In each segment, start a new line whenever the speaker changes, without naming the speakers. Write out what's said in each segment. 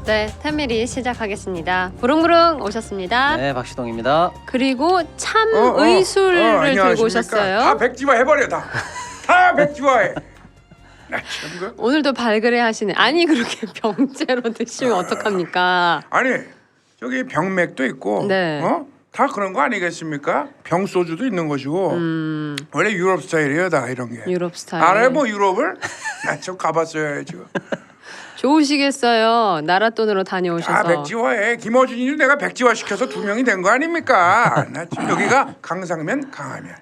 네, 태밀이 시작하겠습니다. 부릉부릉 오셨습니다.
네, 박시동입니다.
그리고 참 의술을 들고 오셨어요.
다 백지화 해버려 다 백지화해. 나 참
오늘도 발그레 하시네. 아니 그렇게 병째로 드시면 어떡합니까?
아니 저기 병맥도 있고
네.
다 그런 거 아니겠습니까? 병소주도 있는 것이고 원래 유럽 스타일이에요 다 이런 게.
유럽 스타일.
알아요 뭐 유럽을? 나 좀 가봤어요 지금.
좋으시겠어요. 나라 돈으로 다녀오셔서.
다 백지화해. 김어준이를 내가 백지화 시켜서 2명이 된 거 아닙니까? 나 지금 여기가 강상면 강하면.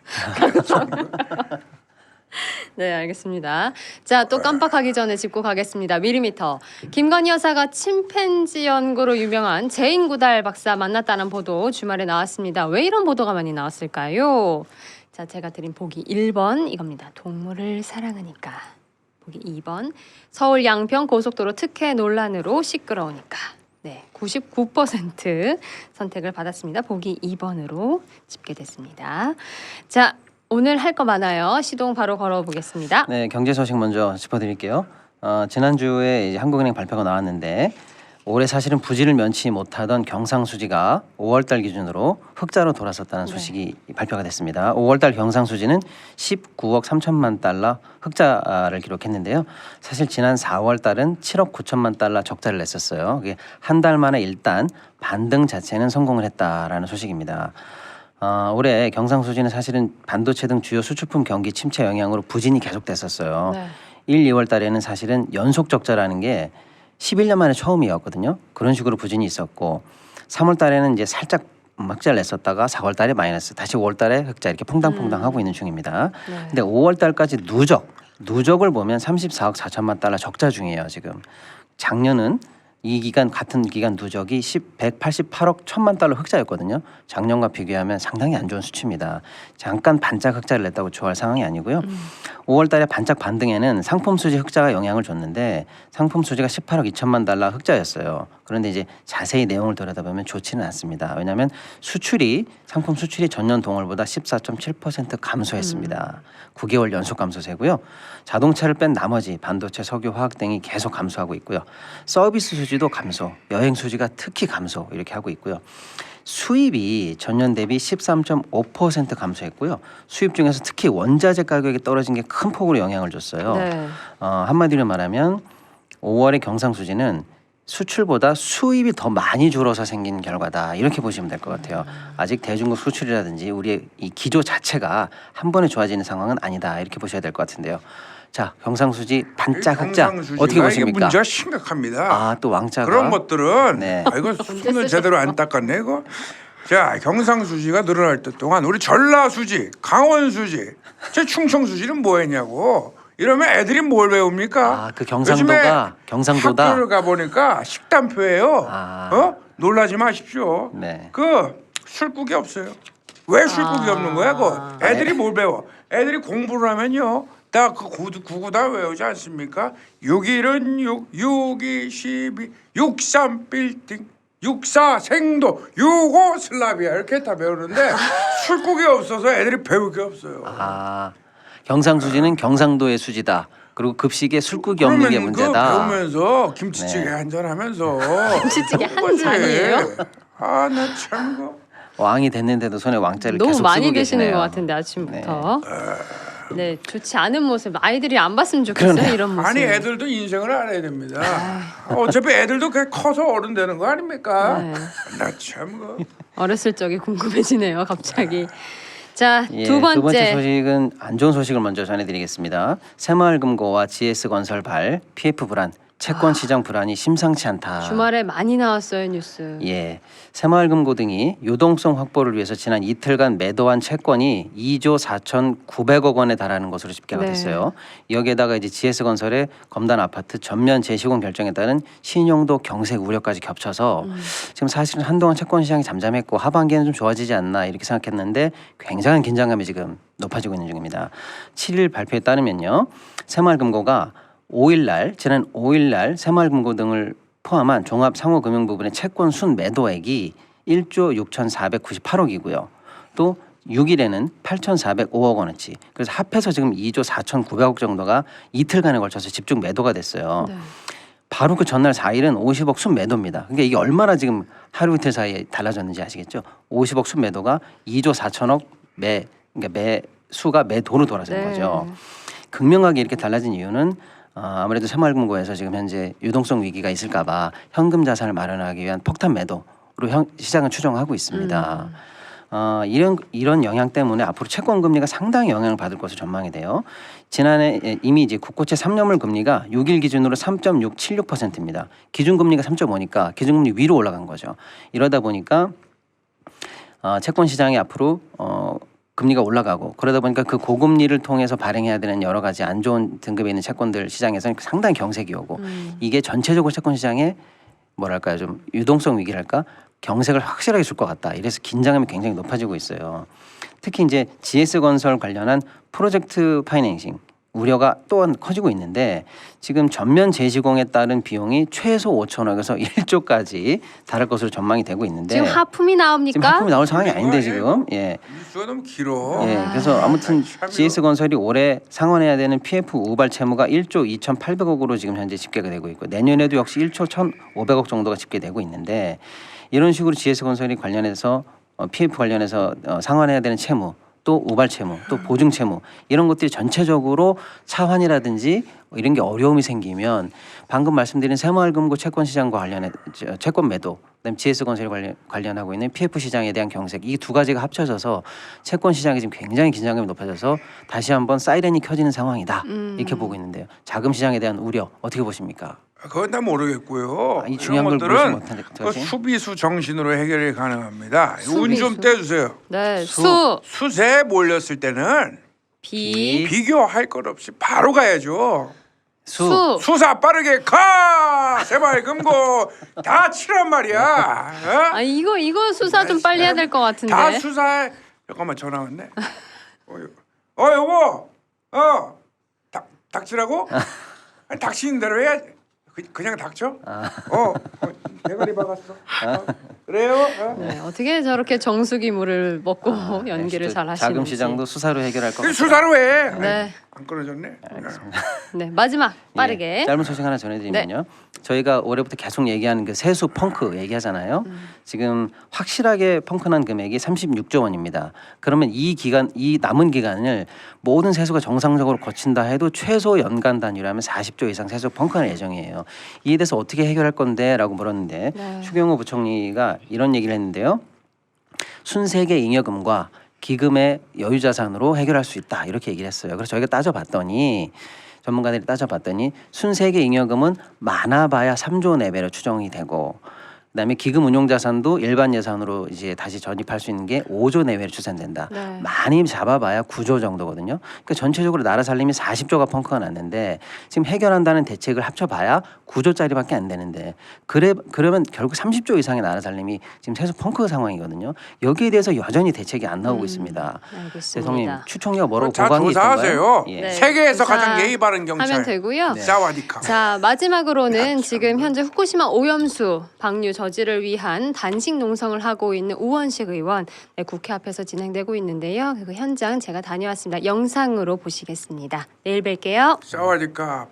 네, 알겠습니다. 자, 또 깜빡하기 전에 짚고 가겠습니다. 미리미터. 김건희 여사가 침팬지 연구로 유명한 제인 구달 박사 만났다는 보도 주말에 나왔습니다. 왜 이런 보도가 많이 나왔을까요? 자, 제가 드린 보기 1번 이겁니다. 동물을 사랑하니까. 보기 2번. 서울 양평 고속도로 특혜 논란으로 시끄러우니까. 네, 99% 선택을 받았습니다. 보기 2번으로 집계됐습니다. 자, 오늘 할 거 많아요. 시동 바로 걸어보겠습니다.
네, 경제 소식 먼저 짚어드릴게요. 지난주에 이제 한국은행 발표가 나왔는데 올해 사실은 부진을 면치 못하던 경상수지가 5월달 기준으로 흑자로 돌아섰다는 소식이 발표가 됐습니다. 5월달 경상수지는 19억 3천만 달러 흑자를 기록했는데요. 사실 지난 4월달은 7억 9천만 달러 적자를 냈었어요. 그게 한 달 만에 일단 반등 자체는 성공을 했다라는 소식입니다. 올해 경상수지는 사실은 반도체 등 주요 수출품 경기 침체 영향으로 부진이 계속됐었어요.
네.
1, 2월 달에는 사실은 연속 적자라는 게 11년 만에 처음이었거든요. 그런 식으로 부진이 있었고 3월 달에는 이제 살짝 흑자를 냈었다가 4월 달에 마이너스, 다시 5월 달에 흑자 이렇게 퐁당퐁당 하고 있는 중입니다.
네.
근데 5월 달까지 누적을 보면 34억 4천만 달러 적자 중이에요, 지금. 작년은 이 기간 같은 기간 누적이 188억 1천만 달러 흑자였거든요. 작년과 비교하면 상당히 안 좋은 수치입니다. 잠깐 반짝 흑자를 냈다고 좋아할 상황이 아니고요. 5월 달에 반짝 반등에는 상품 수지 흑자가 영향을 줬는데 상품 수지가 18억 2천만 달러 흑자였어요. 그런데 이제 자세히 내용을 들여다보면 좋지는 않습니다. 왜냐하면 상품 수출이 전년 동월보다 14.7% 감소했습니다. 9개월 연속 감소세고요. 자동차를 뺀 나머지 반도체, 석유, 화학 등이 계속 감소하고 있고요. 서비스 수지도 감소, 여행 수지가 특히 감소 이렇게 하고 있고요. 수입이 전년 대비 13.5% 감소했고요. 수입 중에서 특히 원자재 가격이 떨어진 게 큰 폭으로 영향을 줬어요.
네.
한마디로 말하면 5월의 경상수지는 수출보다 수입이 더 많이 줄어서 생긴 결과다 이렇게 보시면 될 것 같아요. 아직 대중국 수출이라든지 우리의 이 기조 자체가 한 번에 좋아지는 상황은 아니다 이렇게 보셔야 될 것 같은데요. 자, 경상수지 반짝 흑자 어떻게 보십니까?
이게 문제가 심각합니다.
아, 또 왕자가
그런 것들은
네.
이거 손을 제대로 안 닦았네 이거. 자, 경상수지가 늘어날 때 동안 우리 전라수지, 강원수지, 제 충청수지는 뭐했냐고. 이러면 애들이 뭘 배웁니까?
그 경상도가 경상도다.
학교를 가 보니까 식단표예요. 놀라지 마십시오.
네.
그 술국이 없어요. 왜 술국이 없는 거야? 그 애들이 뭘 배워? 애들이 공부를 하면요. 다 그 구구 다 외우지 않습니까? 6일은 6, 6이 12, 63 빌딩, 64 생도, 65 슬라비아 이렇게 다 배우는데 술국이 없어서 애들이 배울 게 없어요.
경상수지는 경상도의 수지다. 그리고 급식에 술국이 없는 게 문제다.
배우면서 김치찌개 한잔 하면서
김치찌개 한 잔이에요?
나 참 거.
왕이 됐는데도 손에 왕자를
너무
계속
많이
쓰고
계시는
계시네요.
것 같은데 아침부터. 네, 좋지 않은 모습. 아이들이 안 봤으면 좋겠어요.
그러네요.
이런 모습.
아니 애들도 인생을 알아야 됩니다. 어차피 애들도 그냥 커서 어른 되는 거 아닙니까?
네.
나 참 거.
어렸을 적이 궁금해지네요. 갑자기. 자,
예,
두 번째.
두 번째 소식은 안 좋은 소식을 먼저 전해드리겠습니다. 새마을금고와 GS건설 PF 불안, 채권 시장 불안이 심상치 않다.
주말에 많이 나왔어요 뉴스.
예, 새마을금고 등이 유동성 확보를 위해서 지난 이틀간 매도한 채권이 2조 4,900억 원에 달하는 것으로 집계가
네.
됐어요. 여기에다가 이제 GS건설의 검단 아파트 전면 재시공 결정에 따른 신용도 경색 우려까지 겹쳐서 지금 사실은 한동안 채권 시장이 잠잠했고 하반기에는 좀 좋아지지 않나 이렇게 생각했는데 굉장한 긴장감이 지금 높아지고 있는 중입니다. 7일 발표에 따르면요, 새마을금고가 지난 5일날 새마을금고 등을 포함한 종합 상호금융 부분의 채권 순 매도액이 1조 6,498억이고요. 또 6일에는 8,405억 원어치. 그래서 합해서 지금 2조 4,900억 정도가 이틀간에 걸쳐서 집중 매도가 됐어요.
네.
바로 그 전날 4일은 50억 순매도입니다. 그러니까 이게 얼마나 지금 하루 이틀 사이에 달라졌는지 아시겠죠? 50억 순매도가 2조 4천억 그러니까 매수가 매도로 돌아선
네.
거죠. 극명하게 이렇게 달라진 이유는 아무래도 새마을금고에서 지금 현재 유동성 위기가 있을까봐 현금 자산을 마련하기 위한 폭탄 매도로 시장을 추정하고 있습니다. 이런 영향 때문에 앞으로 채권 금리가 상당히 영향을 받을 것으로 전망이 돼요. 지난해 이미 이제 국고채 3년물 금리가 6일 기준으로 3.676%입니다. 기준금리가 3.5니까 기준금리 위로 올라간 거죠. 이러다 보니까 채권 시장이 앞으로 금리가 올라가고 그러다 보니까 그 고금리를 통해서 발행해야 되는 여러 가지 안 좋은 등급에 있는 채권들 시장에서는 상당히 경색이 오고 이게 전체적으로 채권 시장에 뭐랄까요 좀 유동성 위기랄까 경색을 확실하게 줄 것 같다. 이래서 긴장감이 굉장히 높아지고 있어요. 특히 이제 GS건설 관련한 프로젝트 파이낸싱 우려가 또한 커지고 있는데 지금 전면 재시공에 따른 비용이 최소 5천억에서 1조까지 달할 것으로 전망이 되고 있는데
지금 하품이 나옵니까?
지금 하품이 나올 상황이 아닌데 지금
뉴스가 너무 길어.
그래서 아무튼
참이로.
GS건설이 올해 상환해야 되는 PF 우발 채무가 1조 2,800억으로 지금 현재 집계가 되고 있고 내년에도 역시 1조 1,500억 정도가 집계되고 있는데 이런 식으로 GS건설이 관련해서 PF 관련해서 상환해야 되는 채무 또 우발 채무 또 보증 채무 이런 것들이 전체적으로 차환이라든지 이런 게 어려움이 생기면 방금 말씀드린 새마을금고 채권 시장과 관련해 채권 매도 그다음에 GS건설이 관련하고 있는 PF 시장에 대한 경색 이 두 가지가 합쳐져서 채권 시장이 지금 굉장히 긴장감이 높아져서 다시 한번 사이렌이 켜지는 상황이다 이렇게 보고 있는데요. 자금 시장에 대한 우려 어떻게 보십니까?
그건 다 모르겠고요.
이 중요한 걸
이런
모르지
것들은
못하는데
그 수비수 정신으로 해결이 가능합니다. 운 좀
수비수.
떼주세요.
네,
수세에 몰렸을 때는
비,
비교할 것 없이 바로 가야죠.
수.
수사 빠르게 가. 새마을금고 다 치란 말이야. 어?
이거 수사 좀 빨리 해야 될 것 같은데.
다 수사해. 잠깐만 전화 왔네. 여보. 닥치라고? 아니, 닥치는 대로 해야지. 그냥 닥쳐? 대가리 박았어. 그래요?
네, 어떻게 저렇게 정수기물을 먹고 연기를 잘 하시는지.
자금 시장도 수사로 해결할 것 같아요.
수사로 해.
네.
안 끊어졌네.
네, 마지막 빠르게.
예, 짧은 소식 하나 전해드리면요. 저희가 올해부터 계속 얘기하는 그 세수 펑크 얘기하잖아요. 지금 확실하게 펑크난 금액이 36조 원입니다. 그러면 이 남은 기간을 모든 세수가 정상적으로 거친다 해도 최소 연간 단위라면 40조 이상 세수 펑크날 예정이에요. 이에 대해서 어떻게 해결할 건데라고 물었는데
네.
추경호 부총리가 이런 얘기를 했는데요. 순세계 잉여금과 기금의 여유자산으로 해결할 수 있다 이렇게 얘기를 했어요. 그래서 저희가 따져봤더니 전문가들이 따져봤더니 순세계 잉여금은 많아봐야 3조 내외로 추정이 되고 그다음에 기금 운용 자산도 일반 예산으로 이제 다시 전입할 수 있는 게 5조 내외로 추산된다.
네.
많이 잡아봐야 9조 정도거든요. 그러니까 전체적으로 나라 살림이 40조가 펑크가 났는데 지금 해결한다는 대책을 합쳐봐야 9조짜리밖에 안 되는데 그러면 결국 30조 이상의 나라 살림이 지금 세수 펑크 상황이거든요. 여기에 대해서 여전히 대책이 안 나오고 있습니다.
알겠습니다.
대통령 추총리가 뭐라고
자
보강이
조사하세요.
있던가요? 예.
네.
세계에서
조사
가장 예의 바른 경찰.
하면 되고요.
사와디카.
자, 마지막으로는 지금 현재 후쿠시마 오염수 방류 저지를 위한 단식 농성을 하고 있는 우원식 의원 국회 앞에서 진행되고 있는데요. 그 현장 제가 다녀왔습니다. 영상으로 보시겠습니다. 내일 뵐게요.
사와디카.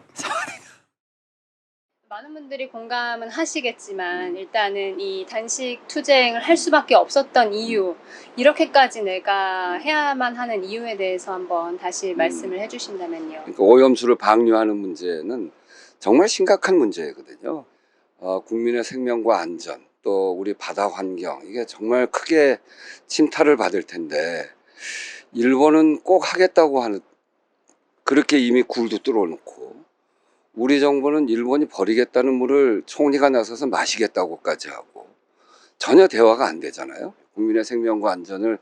많은 분들이 공감은 하시겠지만 일단은 이 단식 투쟁을 할 수밖에 없었던 이유, 이렇게까지 내가 해야만 하는 이유에 대해서 한번 다시 말씀을 해주신다면요.
그러니까 오염수를 방류하는 문제는 정말 심각한 문제거든요. 국민의 생명과 안전, 또 우리 바다 환경, 이게 정말 크게 침탈을 받을 텐데 일본은 꼭 하겠다고 하는, 그렇게 이미 굴도 뚫어놓고 우리 정부는 일본이 버리겠다는 물을 총리가 나서서 마시겠다고까지 하고 전혀 대화가 안 되잖아요. 국민의 생명과 안전을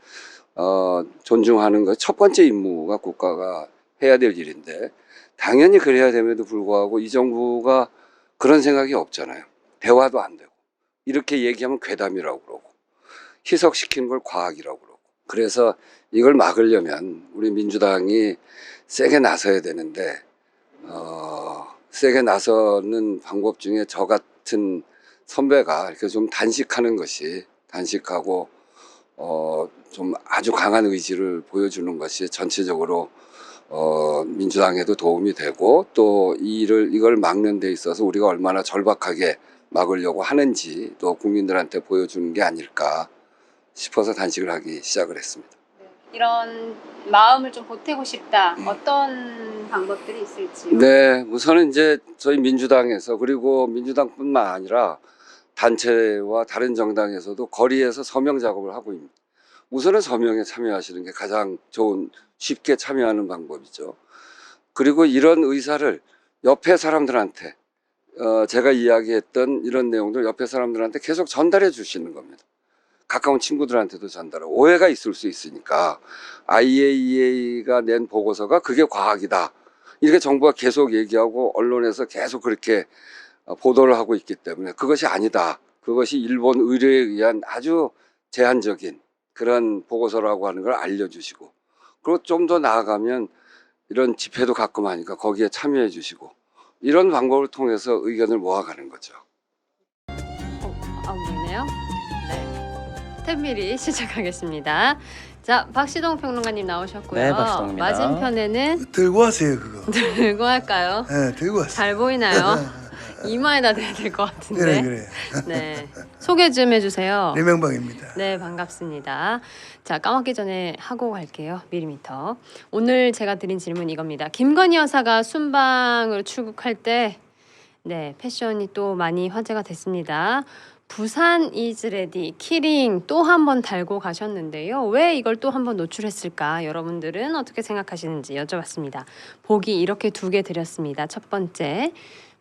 존중하는 것 첫 번째 임무가 국가가 해야 될 일인데 당연히 그래야 됨에도 불구하고 이 정부가 그런 생각이 없잖아요. 대화도 안 되고 이렇게 얘기하면 괴담이라고 그러고 희석시키는 걸 과학이라고 그러고. 그래서 이걸 막으려면 우리 민주당이 세게 나서야 되는데 세게 나서는 방법 중에 저 같은 선배가 이렇게 좀 단식하는 것이, 단식하고 좀 아주 강한 의지를 보여주는 것이 전체적으로 민주당에도 도움이 되고 또 이걸 막는 데 있어서 우리가 얼마나 절박하게 막으려고 하는지 또 국민들한테 보여주는 게 아닐까 싶어서 단식을 하기 시작을 했습니다.
이런 마음을 좀 보태고 싶다. 어떤 방법들이 있을지요?
네, 우선은 이제 저희 민주당에서 그리고 민주당뿐만 아니라 단체와 다른 정당에서도 거리에서 서명 작업을 하고 있습니다. 우선은 서명에 참여하시는 게 가장 좋은 쉽게 참여하는 방법이죠. 그리고 이런 의사를 옆에 사람들한테 제가 이야기했던 이런 내용들 옆에 사람들한테 계속 전달해 주시는 겁니다. 가까운 친구들한테도 전달하고 오해가 있을 수 있으니까 IAEA가 낸 보고서가 그게 과학이다. 이렇게 정부가 계속 얘기하고 언론에서 계속 그렇게 보도를 하고 있기 때문에 그것이 아니다. 그것이 일본 의뢰에 의한 아주 제한적인 그런 보고서라고 하는 걸 알려주시고 그리고 좀 더 나아가면 이런 집회도 가끔 하니까 거기에 참여해 주시고 이런 방법을 통해서 의견을 모아가는 거죠.
안 보이네요. 네. 탭미리 시작하겠습니다. 자, 박시동 평론가님 나오셨고요.
네, 박시동입니다.
맞은편에는
들고 하세요 그거.
들고 할까요?
네, 들고 왔어요.
잘 보이나요? 이마에다 대야 될 것 같은데.
그래 그래.
네. 소개 좀 해주세요.
리명박입니다.
네, 반갑습니다. 자, 까먹기 전에 하고 갈게요. 미리미터. 오늘 제가 드린 질문 이겁니다. 김건희 여사가 순방을 출국할 때 네, 패션이 또 많이 화제가 됐습니다. 부산 이즈 레디 키링 또 한 번 달고 가셨는데요. 왜 이걸 또 한 번 노출했을까? 여러분들은 어떻게 생각하시는지 여쭤봤습니다. 보기 이렇게 두 개 드렸습니다. 첫 번째,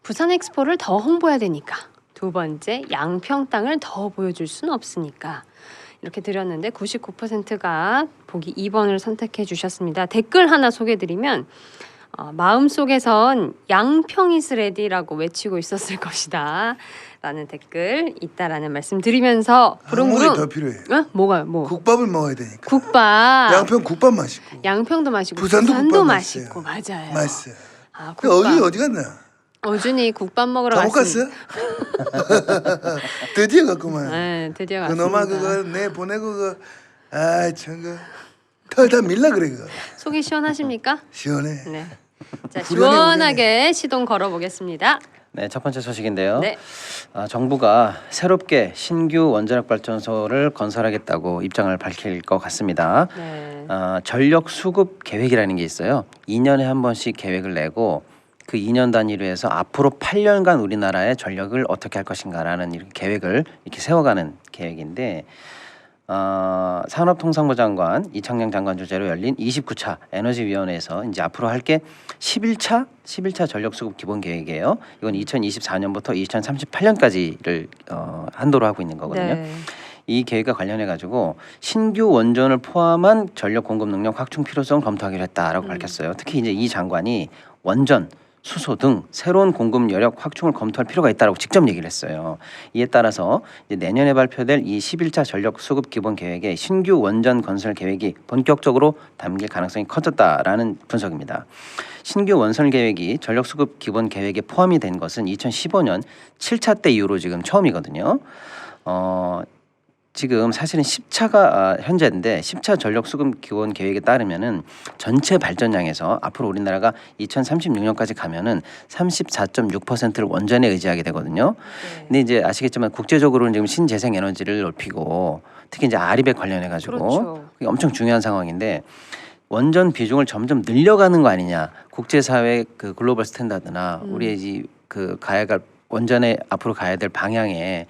부산 엑스포를 더 홍보해야 되니까. 두 번째, 양평 땅을 더 보여줄 수는 없으니까. 이렇게 드렸는데 99%가 보기 2번을 선택해 주셨습니다. 댓글 하나 소개드리면 마음속에선 양평 이즈 레디라고 외치고 있었을 것이다 라는 댓글 있다라는 말씀 드리면서
한국이 더
부릉부릉
필요해.
어? 뭐가요? 뭐?
국밥을 먹어야 되니까.
국밥
양평 국밥 맛있고.
양평도 맛있고
부산도
부산도
국밥
맛있고
맛있어요.
맞아요.
맛있어요.
아,
그
국밥.
어디 갔나?
어준이 국밥 먹으러
감옥
갔습니다.
갔어? 드디어 갔구만.
네, 드디어 갔습니다.
그놈아 그거 내 보내고 그거 아참 털다 밀라 그래 그거.
속이 시원하십니까?
시원해.
네. 자,
후련해,
시원하게 시동 걸어보겠습니다.
네, 첫 번째 소식인데요.
네.
정부가 새롭게 신규 원자력 발전소를 건설하겠다고 입장을 밝힐 것 같습니다.
네.
전력 수급 계획이라는 게 있어요. 2년에 한 번씩 계획을 내고 그 2년 단위로 해서 앞으로 8년간 우리나라의 전력을 어떻게 할 것인가라는 이렇게 계획을 이렇게 세워가는 계획인데 산업통상부 장관 이창양 장관 주재로 열린 29차 에너지위원회에서 이제 앞으로 할 게 11차 전력 수급 기본 계획이에요. 이건 2024년부터 2038년까지를 한도로 하고 있는 거거든요.
네.
이 계획과 관련해 가지고 신규 원전을 포함한 전력 공급 능력 확충 필요성을 검토하기로 했다라고 밝혔어요. 특히 이제 이 장관이 원전, 수소 등 새로운 공급 여력 확충을 검토할 필요가 있다라고 직접 얘기를 했어요. 이에 따라서 이제 내년에 발표될 이 11차 전력 수급 기본 계획에 신규 원전 건설 계획이 본격적으로 담길 가능성이 커졌다라는 분석입니다. 신규 원설 계획이 전력 수급 기본 계획에 포함이 된 것은 2015년 7차 때 이후로 지금 처음이거든요. 지금 사실은 10차가 현재인데 10차 전력 수급 기본 계획에 따르면은 전체 발전량에서 앞으로 우리나라가 2036년까지 가면은 34.6%를 원전에 의지하게 되거든요.
네.
근데 이제 아시겠지만 국제적으로는 지금 신재생 에너지를 높이고 특히 이제 아리백 관련해 가지고
그렇죠.
그게 엄청 중요한 상황인데 원전 비중을 점점 늘려가는 거 아니냐. 국제사회 그 글로벌 스탠다드나 우리의 그 가야갈 원전에 앞으로 가야 될 방향에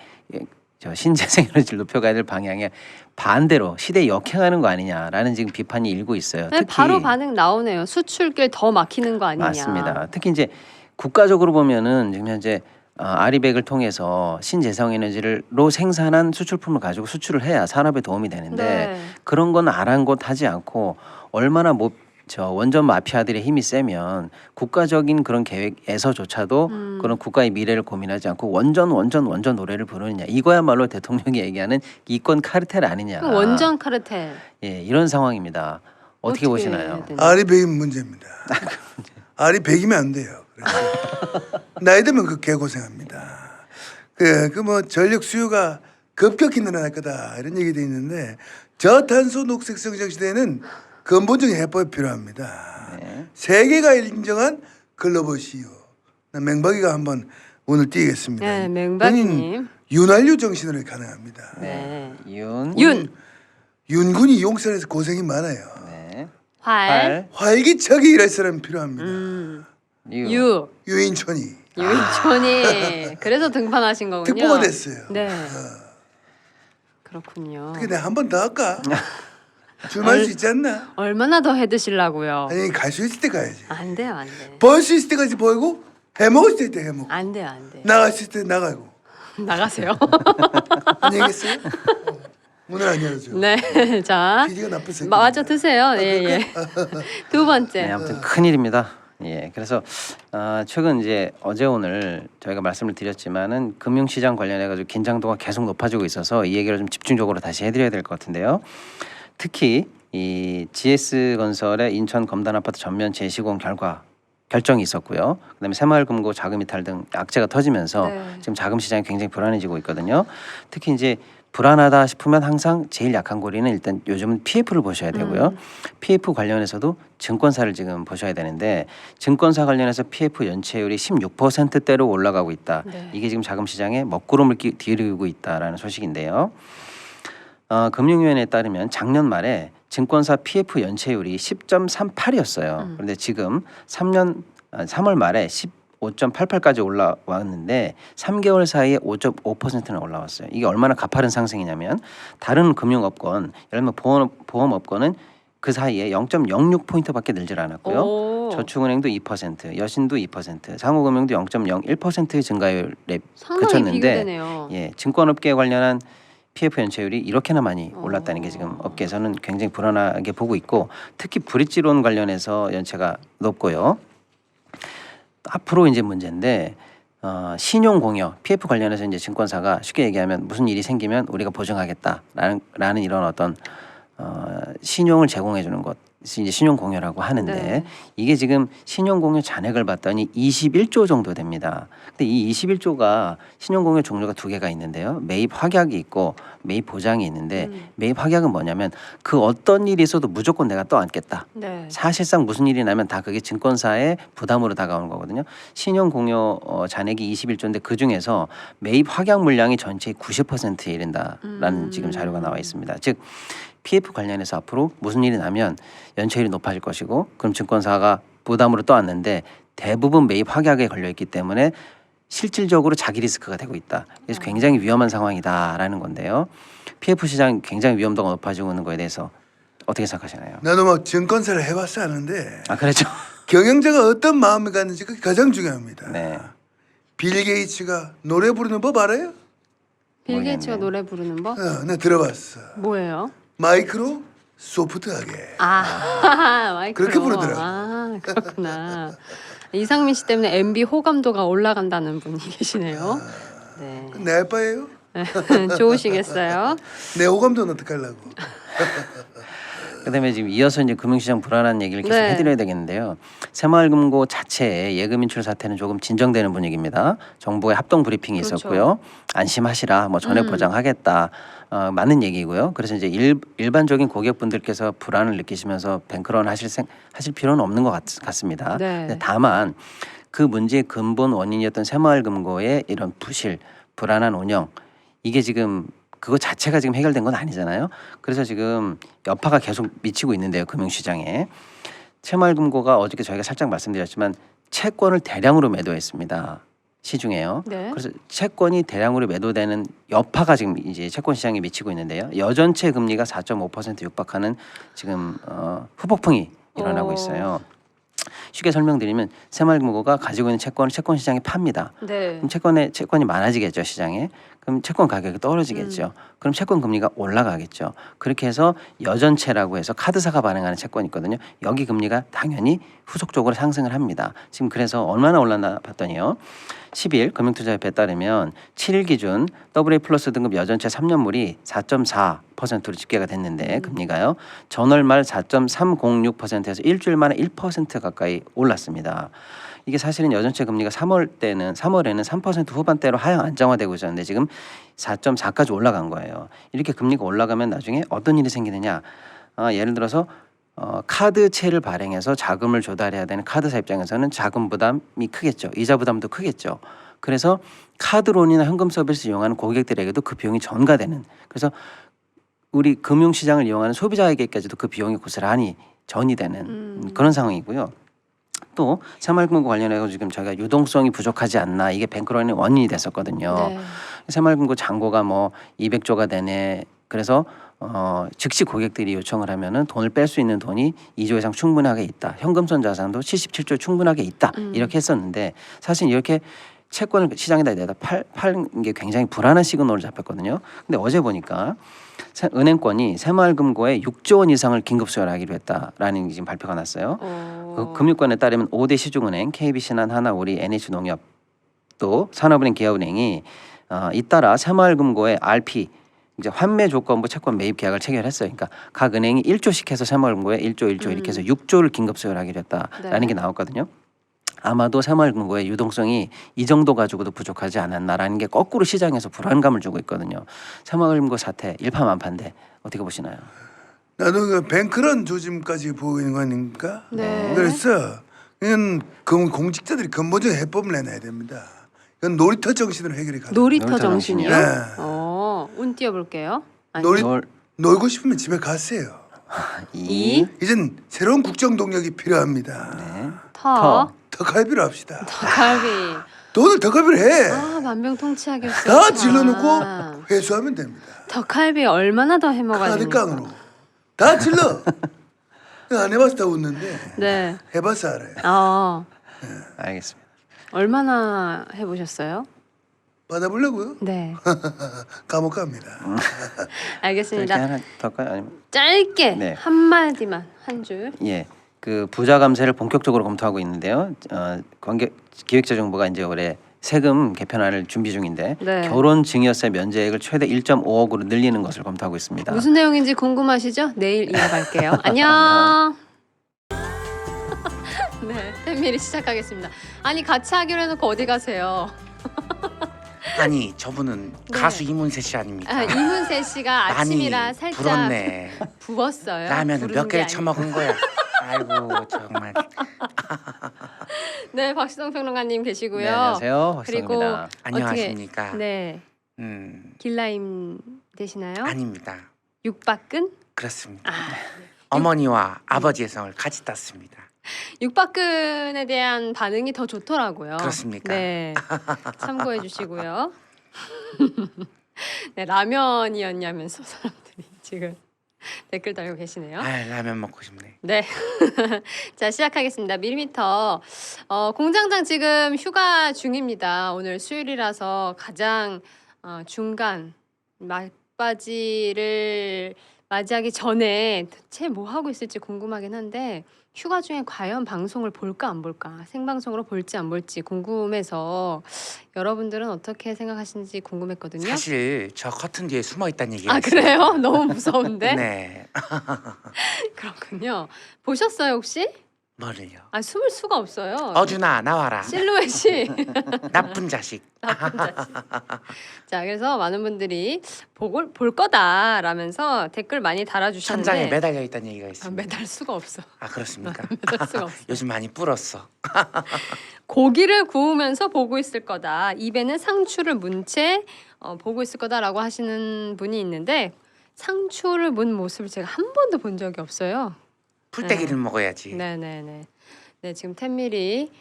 저 신재생 에너지를 높여가야 될 방향에 반대로 시대에 역행하는 거 아니냐라는 지금 비판이 일고 있어요.
네,
특히
바로 반응 나오네요. 수출길 더 막히는 거 아니냐.
맞습니다. 특히 이제 국가적으로 보면은 지금 현재 아리백을 통해서 신재생 에너지로 생산한 수출품을 가지고 수출을 해야 산업에 도움이 되는데
네.
그런 건 아랑곳하지 않고 얼마나 저 원전 마피아들의 힘이 세면 국가적인 그런 계획에서조차도 그런 국가의 미래를 고민하지 않고 원전 노래를 부르느냐 이거야말로 대통령이 얘기하는 이권 카르텔 아니냐.
그럼 원전 카르텔.
예, 이런 상황입니다. 어떻게 보시나요?
해야 되나?
알이 100이면 문제입니다. 알이 100이면 안 돼요. 그래서 나이 들면 그 개고생합니다. 그 뭐 전력 수요가 급격히 늘어날 거다 이런 얘기도 있는데 저탄소 녹색 성장 시대에는 근본적인 해법이 필요합니다.
네.
세계가 인정한 글로벌 CEO. 맹박이가 한번 오늘 띄겠습니다.
네, 맹박이님.
윤활유 정신으로 가능합니다.
네.
윤.
윤군이 용산에서 고생이 많아요.
네.
활.
활기차게 일할 사람이 필요합니다.
유.
유인촌이
유인촌이 그래서 등판하신 거군요.
특보가 됐어요.
네. 그렇군요.
어떻게 내가 한 번 더 할까? 줄만 수 있지 않나?
얼마나 더 해드시려고요?
아니 갈 수 있을 때 가야지.
안 돼요, 안 돼.
벌 수 있을 때까지 벌고 해먹을 수 있을 때 해먹고
안 돼요, 안 돼.
나갈 수 있을 때 나가고.
나가세요.
안녕히 계세요. 문을 안 열어줘.
네, 자.
PD가 나쁜 새끼.
마저 드세요. 예, 예. 두 번째.
네, 아무튼 큰 일입니다. 예, 그래서 최근 이제 어제 오늘 저희가 말씀을 드렸지만은 금융시장 관련해 가지고 긴장도가 계속 높아지고 있어서 이 얘기를 좀 집중적으로 다시 해드려야 될 것 같은데요. 특히 이 GS건설의 인천 검단 아파트 전면 재시공 결정이 있었고요. 그다음에 새마을금고 자금 이탈 등 악재가 터지면서
네.
지금 자금 시장이 굉장히 불안해지고 있거든요. 특히 이제 불안하다 싶으면 항상 제일 약한 고리는 일단 요즘은 PF를 보셔야 되고요. PF 관련해서도 증권사를 지금 보셔야 되는데 증권사 관련해서 PF 연체율이 16%대로 올라가고 있다.
네.
이게 지금 자금 시장에 먹구름을 뒤르고 있다라는 소식인데요. 금융위원회에 따르면 작년 말에 증권사 PF 연체율이 10.38이었어요. 그런데 지금 3월 말에 15.88까지 올라왔는데 3개월 사이에 5.5%나 올라왔어요. 이게 얼마나 가파른 상승이냐면 다른 금융업권, 예를 들면 보험업권은 그 사이에 0.06포인트밖에 늘질 않았고요.
오.
저축은행도 2%, 여신도 2%, 상호금융도 0.01%의 증가율에
상당히
그쳤는데
비교되네요.
예, 증권업계에 관련한 PF 연체율이 이렇게나 많이 올랐다는 게 지금 업계에서는 굉장히 불안하게 보고 있고 특히 브릿지론 관련해서 연체가 높고요. 앞으로 이제 문제인데 신용 공여 PF 관련해서 이제 증권사가 쉽게 얘기하면 무슨 일이 생기면 우리가 보증하겠다라는 이런 어떤 신용을 제공해 주는 것 이제 신용 공여라고 하는데
네.
이게 지금 신용 공여 잔액을 봤더니 21조 정도 됩니다. 근데 이 21조가 신용 공여 종류가 두 개가 있는데요. 매입 확약이 있고 매입 보장이 있는데 매입 확약은 뭐냐면 그 어떤 일이 있어도 무조건 내가 떠안겠다.
네.
사실상 무슨 일이 나면 다 그게 증권사의 부담으로 다가오는 거거든요. 신용 공여 잔액이 21조인데 그 중에서 매입 확약 물량이 전체의 90%에 이른다라는 지금 자료가 나와 있습니다. 즉 PF 관련해서 앞으로 무슨 일이 나면 연체율이 높아질 것이고 그럼 증권사가 부담으로 떠안는데 대부분 매입 확약에 걸려 있기 때문에 실질적으로 자기 리스크가 되고 있다. 그래서 굉장히 위험한 상황이다라는 건데요. PF 시장 굉장히 위험도가 높아지고 있는 거에 대해서 어떻게 생각하시나요?
나도 막 증권사를 해봤어 하는데
그렇죠.
경영자가 어떤 마음을 갖는지 그게 가장 중요합니다.
네.
빌 게이츠가 노래 부르는 법 알아요?
빌 게이츠가
모르겠네요.
노래 부르는 법?
나 들어봤어.
뭐예요?
마이크로 소프트하게.
마이크로.
그렇게 부르더라고.
그렇구나. 이상민 씨 때문에 MB 호감도가 올라간다는 분이 계시네요. 네.
내 알바예요?
좋으시겠어요?
내 호감도는 어떻게 하려고?
그다음에 지금 이어서 이제 금융시장 불안한 얘기를 계속
네.
해드려야 되겠는데요. 새마을금고 자체의 예금 인출 사태는 조금 진정되는 분위기입니다. 정부의 합동 브리핑이
그렇죠.
있었고요. 안심하시라, 뭐 전액 보장하겠다, 맞는 얘기고요. 그래서 이제 일반적인 고객분들께서 불안을 느끼시면서 뱅크런 하실 필요는 없는 것 같습니다.
네.
근데 다만 그 문제의 근본 원인이었던 새마을금고의 이런 부실, 불안한 운영 이게 지금 그거 자체가 지금 해결된 건 아니잖아요. 그래서 지금 여파가 계속 미치고 있는데요. 금융시장에. 새마을금고가 어저께 저희가 살짝 말씀드렸지만 채권을 대량으로 매도했습니다. 시중에요.
네.
그래서 채권이 대량으로 매도되는 여파가 지금 이제 채권 시장에 미치고 있는데요. 여전체 금리가 4.5% 육박하는 지금 후폭풍이 일어나고 있어요. 쉽게 설명드리면 새마을금고가 가지고 있는 채권을 채권 시장에 팝니다.
네.
그럼 채권이 많아지겠죠 시장에. 그럼 채권 가격이 떨어지겠죠. 그럼 채권 금리가 올라가겠죠. 그렇게 해서 여전채라고 해서 카드사가 발행하는 채권이 있거든요. 여기 금리가 당연히 후속적으로 상승을 합니다. 지금 그래서 얼마나 올랐나 봤더니요. 10일 금융투자협회에 따르면 7일 기준 AA 플러스 등급 여전채 3년물이 4.4%로 집계가 됐는데 금리가요. 전월 말 4.306%에서 일주일 만에 1% 가까이 올랐습니다. 이게 사실은 여전채 금리가 3월에는 3% 후반대로 하향 안정화되고 있었는데 지금 4.4까지 올라간 거예요. 이렇게 금리가 올라가면 나중에 어떤 일이 생기느냐? 예를 들어서 카드채를 발행해서 자금을 조달해야 되는 카드사 입장에서는 자금 부담이 크겠죠. 이자 부담도 크겠죠. 그래서 카드론이나 현금 서비스 이용하는 고객들에게도 그 비용이 전가되는, 그래서 우리 금융시장을 이용하는 소비자에게까지도 그 비용이 고스란히 전이되는 그런 상황이고요. 또 새마을금고 관련해서 지금 저희가 유동성이 부족하지 않나, 이게 뱅크런의 원인이 됐었거든요.
네.
새마을금고 잔고가 뭐 200조가 되네. 그래서 즉시 고객들이 요청을 하면은 돈을 뺄 수 있는 돈이 2조 이상 충분하게 있다. 현금성 자산도 77조 충분하게 있다. 이렇게 했었는데 사실 이렇게 채권을 시장에다 내다 파는 게 굉장히 불안한 시그널을 잡혔거든요. 근데 어제 보니까 은행권이 새마을금고에 6조 원 이상을 긴급 수혈하기로 했다라는 지금 발표가 났어요. 그 금융권에 따르면 5대 시중은행, KB신한, 하나우리, NH농협 또 산업은행, 기업은행이 잇따라 새마을금고에 RP 이제 환매 조건부 채권 매입 계약을 체결했어요. 그러니까 각 은행이 1조씩 해서 새마을금고에 1조 이렇게 해서 6조를 긴급 수혈하기로 했다라는
네.
게 나왔거든요. 아마도 새마을금고의 유동성이 이 정도 가지고도 부족하지 않았나라는 게 거꾸로 시장에서 불안감을 주고 있거든요. 새마을금고 사태 일파만파인데 어떻게 보시나요?
나도 그 뱅크런 조짐까지 보고 있는 거 아닙니까?
네.
그래서 이건 공직자들이 근본적인 해법을 내놔야 됩니다. 이건 놀이터 정신으로 해결이 가능.
놀이터
놀이터
정신이요?
정신이요?
운 띄워볼게요. 아니,
놀고 싶으면 집에 가세요.
이
이젠 새로운 국정 동력이 필요합니다.
네.
터,
덕갈비로 합시다.
덕갈비.
돈을 덕갈비로 해.
만병통치약이
다 질러놓고 회수하면 됩니다.
덕갈비 얼마나 더 해먹어야 됩니까?
카드깡으로 다 질러. 안 해봐서 다 웃는데
네.
해봐서 알아요.
알겠습니다.
얼마나 해보셨어요?
받아보려고요?
네.
감옥 갑니다.
이렇게
알겠습니다.
하나 더 할까요? 아니면
짧게
네.
한 마디만 한 줄.
예, 그 부자 감세를 본격적으로 검토하고 있는데요. 기획재정부가 이제 올해 세금 개편안을 준비 중인데
네.
결혼 증여세 면제액을 최대 1.5억으로 늘리는 것을 검토하고 있습니다.
무슨 내용인지 궁금하시죠? 내일 이어갈게요. 안녕. 네, 팬미리 시작하겠습니다. 아니 같이 하기로 해놓고 어디 가세요?
아니 저분은
네.
가수 이문세 씨 아닙니까?
이문세 씨가 아침이라
많이
살짝
불었네.
부었어요.
라면을
부른
몇
게
개를
아니고.
처먹은 거야. 아이고 정말.
네, 박시동 평론가님 계시고요.
네, 안녕하세요.
그리고
박수입니다.
안녕하십니까?
네, 길라임 되시나요?
아닙니다.
육박근?
그렇습니다.
아,
어머니와 아버지의 성을 같이 땄습니다.
육박근에 대한 반응이 더 좋더라고요.
그렇습니까?
네, 참고해 주시고요. 네, 라면이었냐면서 사람들이 지금 댓글 달고 계시네요.
아 라면 먹고 싶네.
네. 자, 시작하겠습니다. 밀리미터. 공장장 지금 휴가 중입니다. 오늘 수요일이라서 가장 중간 막바지를 맞이하기 전에 대체 뭐 하고 있을지 궁금하긴 한데 휴가 중에 과연 방송을 볼까 안 볼까, 생방송으로 볼지 안 볼지 궁금해서 여러분들은 어떻게 생각하시는지 궁금했거든요.
사실 저 커튼 뒤에 숨어 있다는 얘기가
아,
있어요.
그래요? 너무 무서운데?
네.
그렇군요. 보셨어요 혹시?
뭐를요?
아, 숨을 수가 없어요.
어준아 나와라.
실루엣이
나쁜 자식.
나쁜 자식. 자, 그래서 많은 분들이 볼 거다라면서 댓글 많이 달아주셨는데
천장에 매달려 있다는 얘기가 있습니다.
매달 수가 없어.
아 그렇습니까?
매달 수가 없어.
요즘 많이 불었어.
고기를 구우면서 보고 있을 거다. 입에는 상추를 문 채 보고 있을 거다라고 하시는 분이 있는데 상추를 문 모습을 제가 한 번도 본 적이 없어요.
풀떼기를 먹어야지.
네네네. 네, 지금 텐미리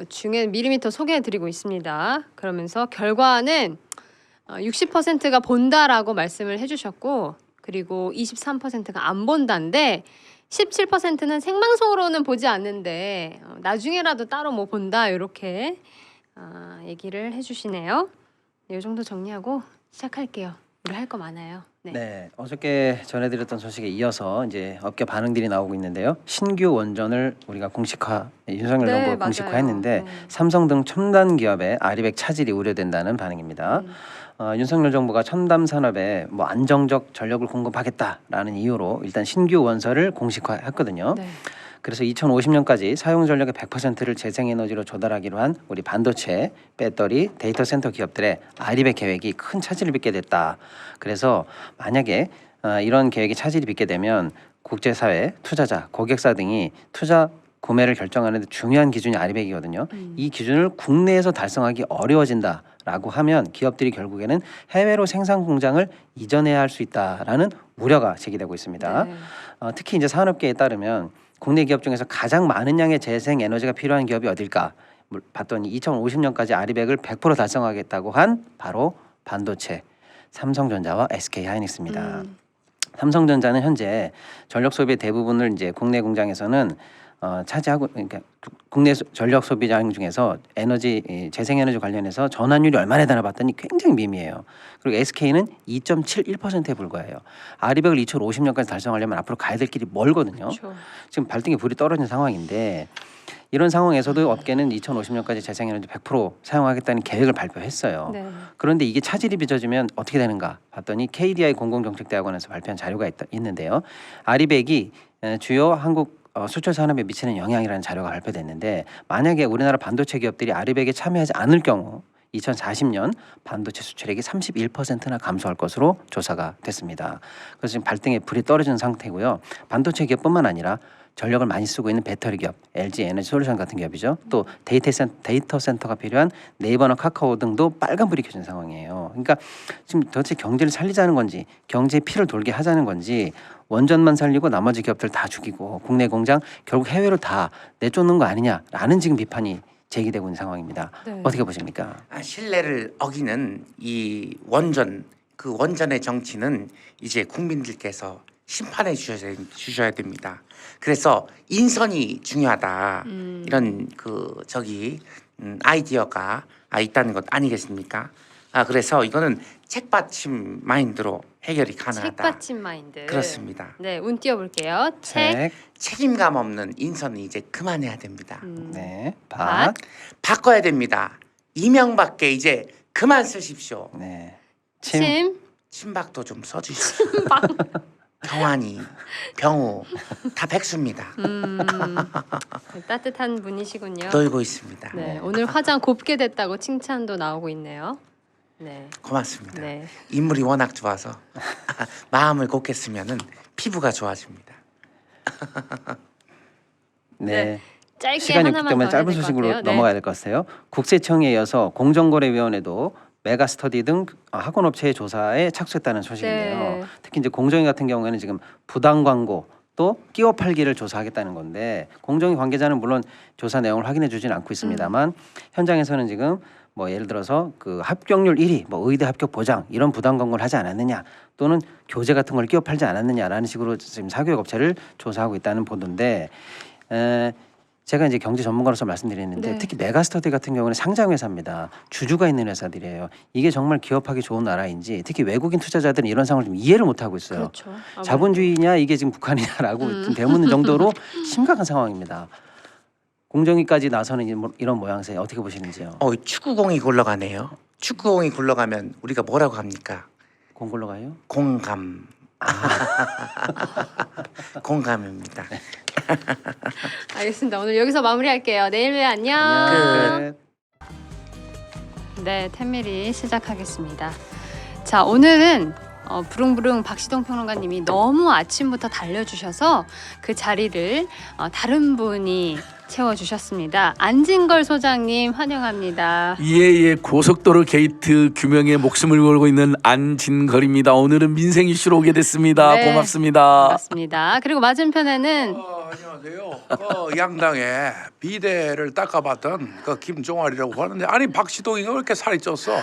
중에 밀리미터 소개해드리고 있습니다. 그러면서 결과는 60%가 본다라고 말씀을 해주셨고, 그리고 23%가 안 본다인데 17%는 생방송으로는 보지 않는데 나중에라도 따로 뭐 본다 이렇게 얘기를 해주시네요. 네, 이 정도 정리하고 시작할게요. 우리 할 거 많아요. 네.
네, 어저께 전해드렸던 소식에 이어서 이제 업계 반응들이 나오고 있는데요. 신규 원전을 우리가 윤석열
네,
정부가
맞아요.
공식화했는데
네.
삼성 등 첨단 기업의 아리백 차질이 우려된다는 반응입니다. 윤석열 정부가 첨단 산업에 뭐 안정적 전력을 공급하겠다라는 이유로 일단 신규 원설을 공식화했거든요.
네.
그래서 2050년까지 사용 전력의 100%를 재생에너지로 조달하기로 한 우리 반도체, 배터리, 데이터 센터 기업들의 아리백 계획이 큰 차질을 빚게 됐다. 그래서 만약에 이런 계획이 차질이 빚게 되면 국제사회, 투자자, 고객사 등이 투자 구매를 결정하는 데 중요한 기준이 아리백이거든요. 이 기준을 국내에서 달성하기 어려워진다라고 하면 기업들이 결국에는 해외로 생산 공장을 이전해야 할 수 있다라는 우려가 제기되고 있습니다.
네.
특히 이제 산업계에 따르면 국내 기업 중에서 가장 많은 양의 재생 에너지가 필요한 기업이 어딜까 봤더니 2050년까지 아리백을 100% 달성하겠다고 한 바로 반도체, 삼성전자와 SK하이닉스입니다. 삼성전자는 현재 전력 소비의 대부분을 이제 국내 공장에서는 차지하고, 그러니까 국내 전력 소비량 중에서 재생에너지 관련해서 전환율이 얼마나 되나 봤더니 굉장히 미미해요. 그리고 SK는 2.71%에 불과해요. 아리백을 2050년까지 달성하려면 앞으로 가야 될 길이 멀거든요.
그렇죠.
지금 발등에 불이 떨어진 상황인데 이런 상황에서도 업계는 2050년까지 재생에너지 100% 사용하겠다는 계획을 발표했어요.
네.
그런데 이게 차질이 빚어지면 어떻게 되는가 봤더니 KDI 공공정책대학원에서 발표한 자료가 있는데요. 아리백이 주요 한국 수출 산업에 미치는 영향이라는 자료가 발표됐는데 만약에 우리나라 반도체 기업들이 아리백에 참여하지 않을 경우 2040년 반도체 수출액이 31%나 감소할 것으로 조사가 됐습니다. 그래서 지금 발등에 불이 떨어진 상태고요. 반도체 기업뿐만 아니라 전력을 많이 쓰고 있는 배터리 기업, LG 에너지 솔루션 같은 기업이죠. 또 데이터 센터가 필요한 네이버나 카카오 등도 빨간불이 켜진 상황이에요. 그러니까 지금 도대체 경제를 살리자는 건지 경제의 피를 돌게 하자는 건지 원전만 살리고 나머지 기업들 다 죽이고 국내 공장 결국 해외로 다 내쫓는 거 아니냐라는 지금 비판이 제기되고 있는 상황입니다.
네.
어떻게 보십니까?
신뢰를 어기는 이 원전 그 원전의 정치는 이제 국민들께서 심판해 주셔야 됩니다. 그래서 인선이 중요하다 이런 아이디어가 있다는 것 아니겠습니까? 그래서 이거는 책받침 마인드로 해결이 가능하다.
책받침 마인드.
그렇습니다.
네, 운 띄워볼게요. 책,
책임감 없는 인선은 이제 그만해야 됩니다.
네,
밭.
바꿔야 됩니다. 이명박계 이제 그만 쓰십시오.
네,
침,
친박도 좀 써주십시오. 경환이, 병우 다 백수입니다.
따뜻한 분이시군요.
놀고 있습니다.
네, 오늘 화장 곱게 됐다고 칭찬도 나오고 있네요. 네,
고맙습니다.
네.
인물이 워낙 좋아서 마음을 곱게 쓰면은 피부가 좋아집니다.
네.
짧게
시간이 없기
하나만
때문에
더 해야
짧은
될 것
소식으로
같아요. 네.
넘어가야 될 것 같아요. 국세청에 이어서 공정거래위원회도 메가스터디 등 학원업체의 조사에 착수했다는 소식인데요.
네.
특히 이제 공정위 같은 경우에는 지금 부당 광고 또 끼워 팔기를 조사하겠다는 건데 공정위 관계자는 물론 조사 내용을 확인해 주지는 않고 있습니다만 현장에서는 지금 뭐 예를 들어서 그 합격률 1위, 뭐 의대 합격 보장 이런 부당 광고를 하지 않았느냐 또는 교재 같은 걸 끼워 팔지 않았느냐라는 식으로 지금 사교육 업체를 조사하고 있다는 보도인데 제가 이제 경제 전문가로서 말씀드렸는데
네.
특히 메가스터디 같은 경우는 상장 회사입니다. 주주가 있는 회사들이에요. 이게 정말 기업하기 좋은 나라인지 특히 외국인 투자자들은 이런 상황을 좀 이해를 못 하고 있어요.
그렇죠.
자본주의냐 이게 지금 북한이냐라고 좀 되묻는 정도로 심각한 상황입니다. 공정위까지 나서는 이런 모양새 어떻게 보시는지요?
축구공이 굴러가네요. 축구공이 굴러가면 우리가 뭐라고 합니까?
공굴러 가요?
공감. 공감입니다.
알겠습니다. 오늘 여기서 마무리할게요. 내일 봬요. 안녕.
끝.
네, 텐미리 시작하겠습니다. 자, 오늘은 부릉부릉 박시동 평론가님이 너무 아침부터 달려주셔서 그 자리를 다른 분이 채워주셨습니다. 안진걸 소장님 환영합니다.
예, 고속도로 게이트 규명에 목숨을 걸고 있는 안진걸입니다. 오늘은 민생 이슈로 오게 됐습니다.
네,
고맙습니다.
반갑습니다. 그리고 맞은편에는
안녕하세요. 양당에 비대를 닦아봤던 그 김종환이라고 하는데 아니 박시동이가 왜 이렇게 살이 쪘어?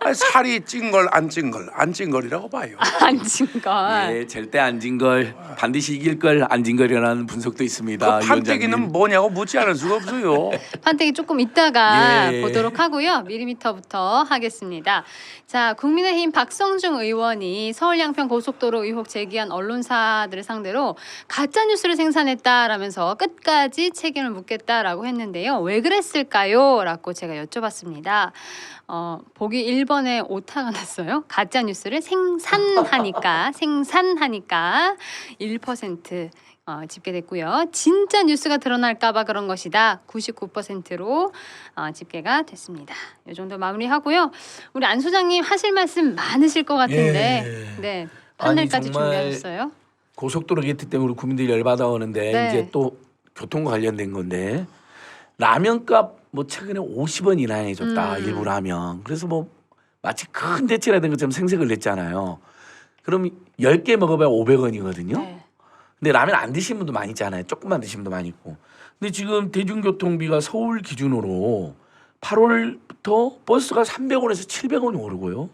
아니, 살이 찐 걸 안 찐 걸 안 찐 걸이라고 봐요.
안진걸.
예, 절대 안진걸 반드시 이길 걸 안진걸이라는 분석도 있습니다.
그 판때기는
위원장님.
뭐냐고 묻지 않을 수가 없어요.
판때기 조금 이따가
예.
보도록 하고요. 미리미터부터 하겠습니다. 자, 국민의힘 박성중 의원이 서울 양평 고속도로 의혹 제기한 언론사들을 상대로 가짜 뉴스를 생산했다라면서 끝까지 책임을 묻겠다라고 했는데요. 왜 그랬을까요? 라고 제가 여쭤봤습니다. 보기 1번에 오타가 났어요. 가짜 뉴스를 생산하니까 1% 집계됐고요. 진짜 뉴스가 드러날까봐 그런 것이다. 99%로 집계가 됐습니다. 이 정도 마무리하고요. 우리 안 소장님 하실 말씀 많으실 것 같은데,
예.
네
아니,
판넬까지
정말
준비하셨어요.
고속도로 게이트 때문에 우리 국민들이 열받아 오는데
네.
이제 또 교통과 관련된 건데 라면값 뭐 최근에 50원 인하해줬다 일부 라면. 그래서 뭐 마치 큰 대책이라 된 것처럼 생색을 냈잖아요. 그럼 10개 먹어봐야 500원이거든요.
네.
근데 라면 안 드시는 분도 많이 있잖아요. 조금만 드시는 분도 많이 있고. 근데 지금 대중교통비가 서울 기준으로 8월부터 버스가 300원에서 700원이 오르고요.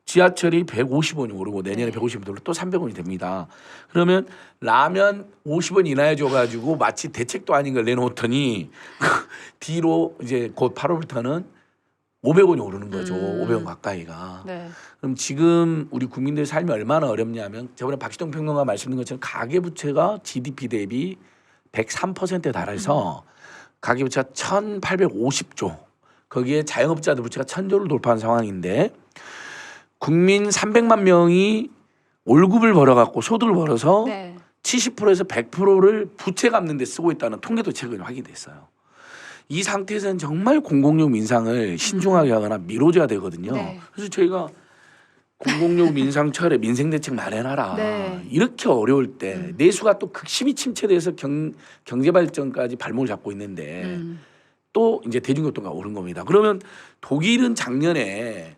지하철이 150원이 오르고 내년에 150원이 오르고 또 300원이 됩니다. 그러면 라면 50원 인하해 줘가지고 마치 대책도 아닌 걸 내놓더니 뒤로 이제 곧 8월부터는 500원이 오르는 거죠. 500원 가까이가.
네.
그럼 지금 우리 국민들의 삶이 얼마나 어렵냐면 저번에 박시동 평론가 말씀드린 것처럼 가계부채가 GDP 대비 103%에 달해서 가계부채가 1,850조 거기에 자영업자들 부채가 1,000조를 돌파한 상황인데 국민 300만 명이 월급을 벌어갖고 소득을 벌어서
네.
70%에서 100%를 부채 갚는 데 쓰고 있다는 통계도 최근에 확인됐어요. 이 상태에서는 정말 공공용 민상을 신중하게 하거나 미뤄져야 되거든요.
네.
그래서 저희가 공공용 민상 철회 민생대책 마련하라.
네.
이렇게 어려울 때 내수가 또 극심히 침체돼서 경제발전까지 발목을 잡고 있는데 또 이제 대중교통가 오른 겁니다. 그러면 독일은 작년에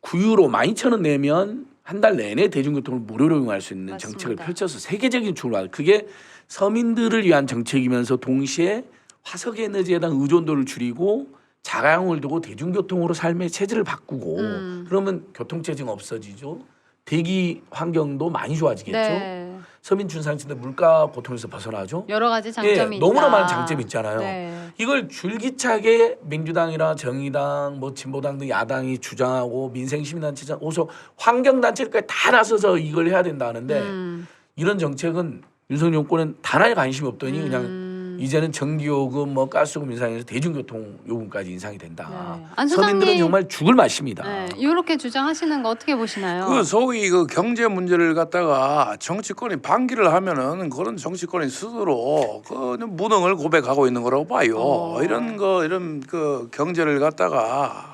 9유로 12,000원 내면 한 달 내내 대중교통을 무료로 이용할 수 있는
맞습니다.
정책을 펼쳐서 세계적인 추를 받. 그게 서민들을 위한 정책이면서 동시에 화석 에너지에 대한 의존도를 줄이고 자가용을 두고 대중교통으로 삶의 체질을 바꾸고 그러면 교통체증 없어지죠. 대기 환경도 많이 좋아지겠죠.
네.
서민 중산층들 물가 고통에서 벗어나죠.
여러 가지 장점이 있다.
너무나 많은 장점이 있잖아요.
네.
이걸 줄기차게 민주당이나 정의당, 뭐 진보당 등 야당이 주장하고 민생시민단체, 오소 환경단체까지 다 나서서 이걸 해야 된다 하는데 이런 정책은 윤석열 정권은 단아에 관심이 없더니 그냥 이제는 전기요금, 뭐 가스요금 인상해서 대중교통 요금까지 인상이 된다.
네. 안 소장님.
서민들은 정말 죽을 맛입니다.
네. 이렇게 주장하시는 거 어떻게 보시나요?
그 소위 그 경제 문제를 갖다가 정치권이 방기를 하면은 그런 정치권이 스스로 그 무능을 고백하고 있는 거라고 봐요. 이런 그 경제를 갖다가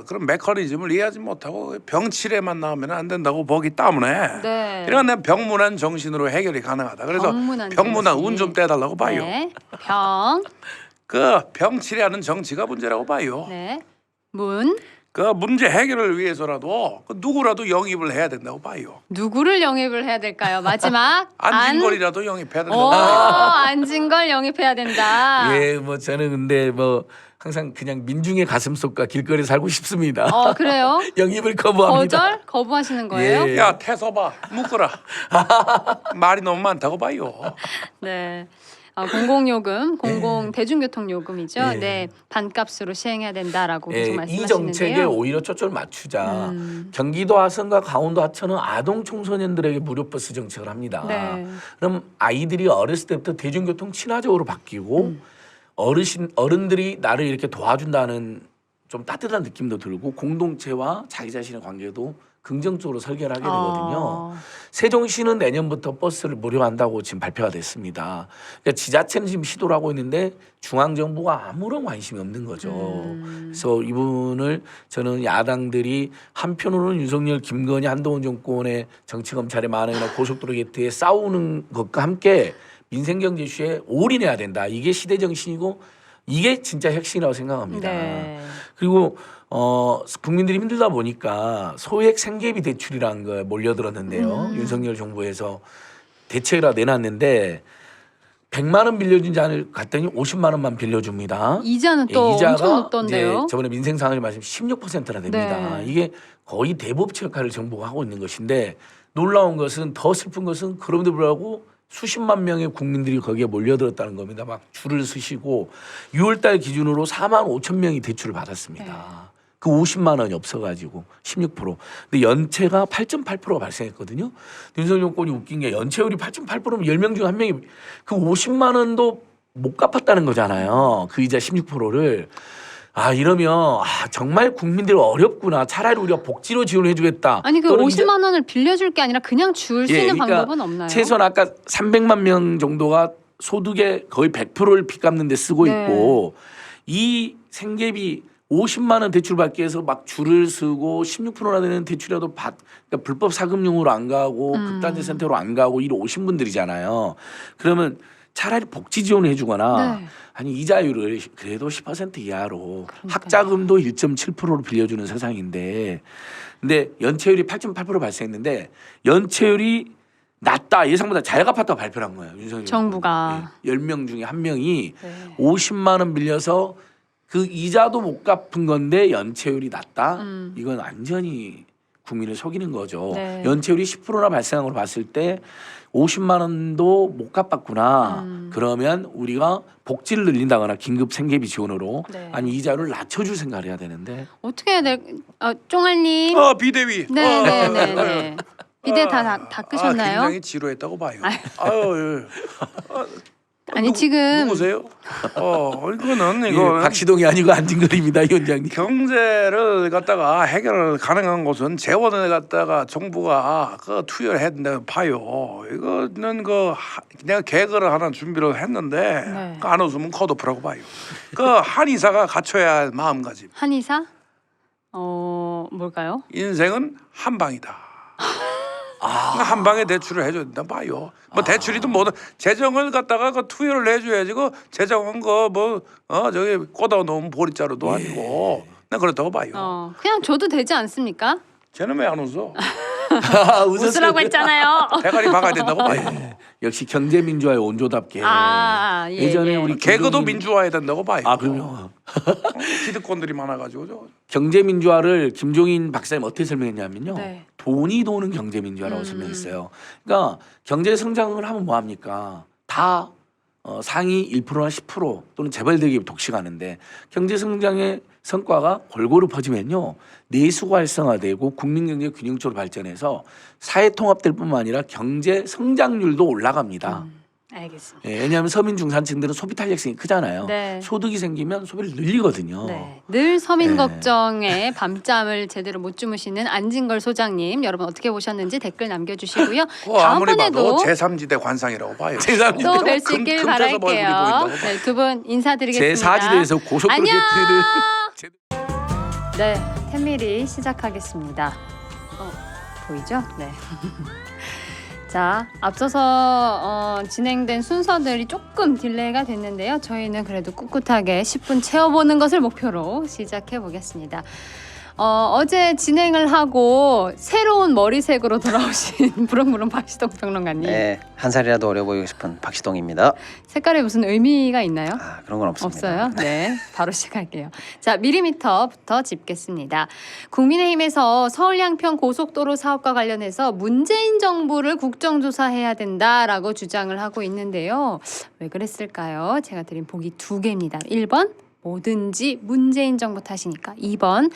그런 메커니즘을 이해하지 못하고 병치레만 나오면 안 된다고 보기 때문에
네.
이런 병문안 정신으로 해결이 가능하다. 그래서
병문안
병문안
정신.
운 좀 떼달라고 봐요.
네. 병.
그 병치레하는 정치가 문제라고 봐요.
네. 문.
그 문제 해결을 위해서라도 그 누구라도 영입을 해야 된다고 봐요.
누구를 영입을 해야 될까요? 마지막
안진걸이라도 영입해야 된다고
오,
봐요.
안진걸 영입해야 된다.
예, 뭐 저는 근데 뭐 항상 그냥 민중의 가슴속과 길거리 살고 싶습니다.
그래요?
영입을 거부합니다.
거절? 거부하시는 거예요?
예.
야 태서봐 묶어라. 말이 너무 많다고 봐요.
네. 공공요금, 대중교통요금이죠.
예.
네, 반값으로 시행해야 된다라고 계속
이
말씀하시는데요.
정책에 오히려 초점을 맞추자. 경기도 하선과 강원도 하천은 아동 청소년들에게 무료 버스 정책을 합니다.
네.
그럼 아이들이 어렸을 때부터 대중교통 친화적으로 바뀌고 어른들이 나를 이렇게 도와준다는 좀 따뜻한 느낌도 들고 공동체와 자기 자신의 관계도 긍정적으로 설계를 하게 되거든요. 세종시는 내년부터 버스를 무료한다고 지금 발표가 됐습니다. 그러니까 지자체는 지금 시도를 하고 있는데 중앙정부가 아무런 관심이 없는 거죠. 그래서 이분을 저는 야당들이 한편으로는 윤석열, 김건희, 한동훈 정권의 정치검찰의 만행이나 고속도로 게이트에 싸우는 것과 함께 민생경제 이슈에 올인해야 된다. 이게 시대 정신이고 이게 진짜 혁신이라고 생각합니다.
네.
그리고 국민들이 힘들다 보니까 소액 생계비 대출이라는 거에 몰려들었는데요. 윤석열 정부에서 대책이라 내놨는데 100만 원 빌려준 자를 갔더니 50만 원만 빌려줍니다.
이자는 또
이자가
엄청 높던데요.
이제 저번에 민생상을 말씀 16%나 됩니다.
네.
이게 거의 대법치 역할을 정부가 하고 있는 것인데 놀라운 것은 더 슬픈 것은 그럼에도 불구하고 수십만 명의 국민들이 거기에 몰려들었다는 겁니다. 막 줄을 서시고 6월달 기준으로 4만 5천 명이 대출을 받았습니다.
네.
그 50만 원이 없어가지고 16%. 근데 연체가 8.8%가 발생했거든요. 윤석열 정권이 웃긴 게 연체율이 8.8%면 10명 중 1명이 그 50만 원도 못 갚았다는 거잖아요. 그 이자 16%를. 이러면 정말 국민들이 어렵구나. 차라리 우리가 복지로 지원해 주겠다.
아니 그
또는 이제
50만 원을 빌려줄 게 아니라 그냥 줄 수 있는
그러니까
방법은 없나요?
최소한 아까 300만 명 정도가 소득의 거의 100%를 빚 갚는 데 쓰고
네.
있고 이 생계비 50만 원 대출 받기 위해서 막 줄을 서고 16%나 되는 대출이라도 그러니까 불법 사금융으로 안 가고 극단적 선택으로 안 가고 이리 오신 분들이잖아요. 그러면 차라리 복지 지원을 해주거나
네.
아니 이자율을 그래도 10% 이하로 학자금도 1.7%로 빌려주는 세상인데 근데 연체율이 8.8% 발생했는데 연체율이 낮다 예상보다 잘 갚았다고 발표한 거예요. 윤석열
정부가.
10명 중에 1명이
네.
50만 원 빌려서 그 이자도 못 갚은 건데 연체율이 낮다. 이건 완전히 국민을 속이는 거죠.
네.
연체율이 10%나 발생한 걸 봤을 때 50만 원도 못 갚았구나. 그러면 우리가 복지를 늘린다거나 긴급 생계비 지원으로
네.
아니 이자를 낮춰줄 생각을 해야 되는데
어떻게 해야 될? 쫑알님.
비대위.
네네네. 비대 다 끄셨나요?
굉장히 지루했다고 봐요. 아유,
아니 지금
누구세요? 이거는
예,
이거
박시동이 아니고 안진걸입니다, 위원장님.
경제를 갖다가 해결 가능한 곳은 재원을 갖다가 정부가 그 투여를 했는데 봐요. 이거는 내가 계획을 하나 준비를 했는데
네.
안 웃으면 컷오프라고 봐요. 한의사가 갖춰야 할 마음가짐.
한의사? 뭘까요?
인생은 한 방이다. 한 방에 대출을 해줘야 된다 봐요. 뭐 대출이든 뭐든 재정을 갖다가 투여를 해줘야지. 재정은 저기 꽂아 놓은 보리자루도 아니고 난 그렇다고 봐요.
그냥 줘도 되지 않습니까?
쟤는 왜 안 웃어?
웃으라고 했잖아요.
대가리 박아야 된다고 봐요.
역시 경제민주화의 온조답게
예,
예전에
예.
우리
개그도
김종인-
민주화해야 된다고 봐요.
그럼요.
기득권들이 많아가지고
경제민주화를 김종인 박사님 어떻게 설명했냐면요.
네.
돈이 도는 경제민주화라고 설명했어요. 그러니까 경제 성장을 하면 뭐 합니까? 다 상위 1%나 10% 또는 재벌대기업 독식하는데 경제 성장의 성과가 골고루 퍼지면요. 내수가 활성화되고 국민경제 균형적으로 발전해서 사회 통합될 뿐만 아니라 경제 성장률도 올라갑니다.
알겠습니다.
예, 왜냐하면 서민 중산층들은 소비 탄력성이 크잖아요.
네.
소득이 생기면 소비를 늘리거든요.
네. 늘 서민
네.
걱정에 밤잠을 제대로 못 주무시는 안진걸 소장님 여러분 어떻게 보셨는지 댓글 남겨주시고요.
아무리 봐도
다음번에도
제3지대 관상이라고 봐요.
제3지대.
또 뵐 수 있길
금 쪄서 얼굴이
바랄게요.
보인다고
네, 두 분 인사드리겠습니다.
제4지대에서 고속도로
안녕.
게트를
네, 텐미리 시작하겠습니다. 보이죠? 네. 자, 앞서서 진행된 순서들이 조금 딜레이가 됐는데요. 저희는 그래도 꿋꿋하게 10분 채워보는 것을 목표로 시작해 보겠습니다. 어제 진행을 하고 새로운 머리색으로 돌아오신 부릉부릉 박시동 평론가님.
네, 한 살이라도 어려 보이고 싶은 박시동입니다.
색깔에 무슨 의미가 있나요?
그런 건 없습니다.
없어요? 네, 바로 시작할게요. 자, 미리미터부터 짚겠습니다. 국민의힘에서 서울 양평 고속도로 사업과 관련해서 문재인 정부를 국정조사해야 된다라고 주장을 하고 있는데요. 왜 그랬을까요? 제가 드린 보기 2개입니다. 1번 뭐든지 문재인 정부 탓이니까. 2번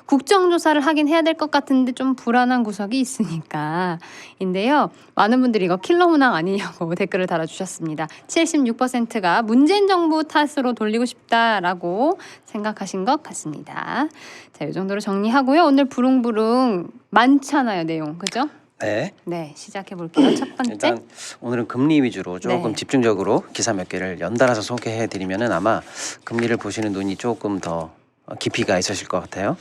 국정조사를 하긴 해야 될 것 같은데 좀 불안한 구석이 있으니까 인데요. 많은 분들이 이거 킬러 문항 아니냐고 댓글을 달아주셨습니다. 76%가 문재인 정부 탓으로 돌리고 싶다라고 생각하신 것 같습니다. 자, 이 정도로 정리하고요. 오늘 부릉부릉 많잖아요, 내용. 그죠?
네.
네, 시작해 볼게요. 첫 번째.
일단 오늘은 금리 위주로 조금
네.
집중적으로 기사 몇 개를 연달아서 소개해 드리면은 아마 금리를 보시는 눈이 조금 더 깊이가 있으실 것 같아요.